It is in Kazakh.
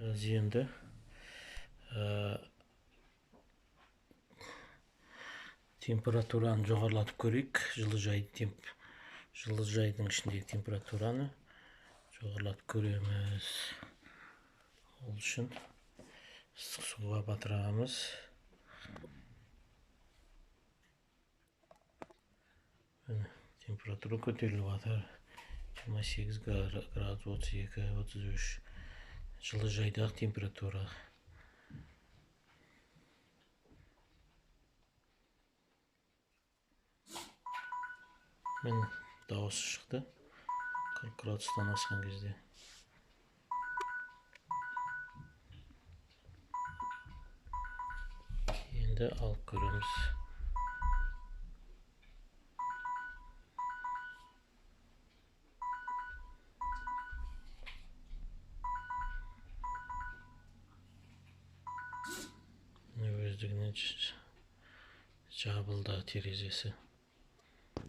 Енді температураны жоғарылатып көрейік. Жылыжайдың ішіндегі температураны жоғарылатып көреміз. Ол үшін ыстық суға батырамыз. Температура көтеріліп жатыр. 28 градус, 32, 33. Жылыжайдағы температура. Мен дауысы шықты. 40 градустан асқан кезде. Енді алып көреміз. Өздігінен жабылды терезесі.